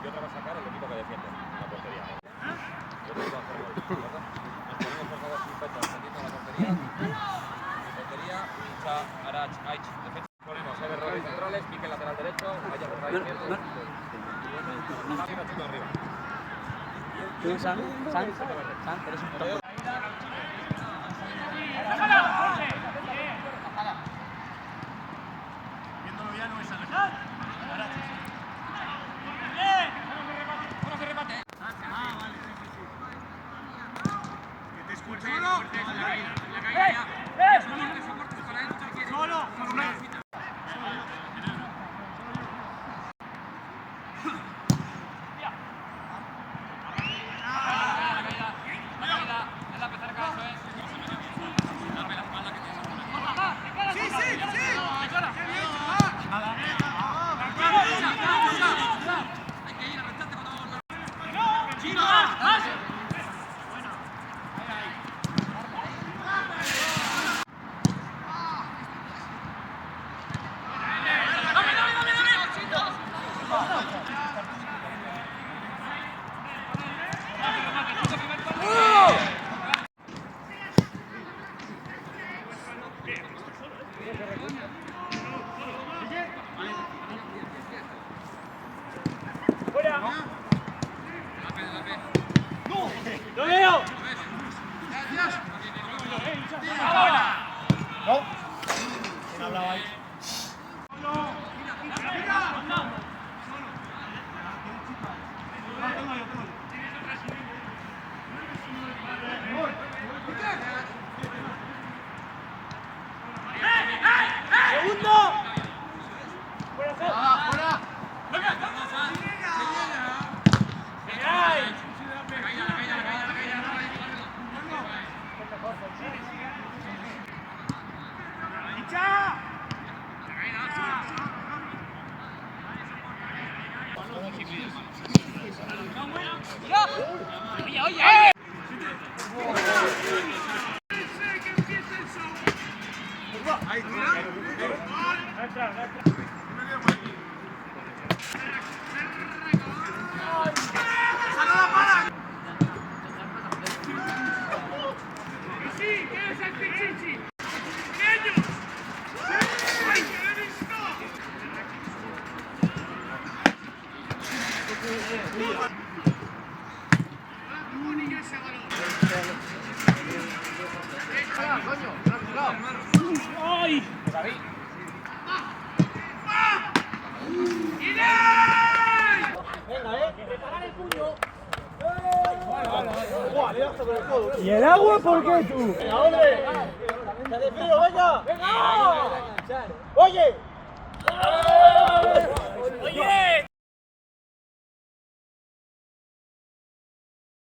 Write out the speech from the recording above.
Y otra va a sacar el equipo que defiende la portería. Yo tengo que hacer gol, ¿verdad? Nos ponemos por favor sin pecho, defendiendo la portería. Portería, Micha, Arach, Aich, defensa. Ponemos errores centrales, pique lateral derecho, vaya por ahí izquierdo. Chico arriba. ¿Tú, San, eres un puto. Viéndolo ya no es alejar. ¡Lo veo! No. ¿Quién hablaba ahí? ¡Segundo! ¡Ay! ¿Y el agua por qué tú? ¡Venga, hombre! ¡Ya de frío, venga! ¡Venga! ¡Oye! ¡Oye!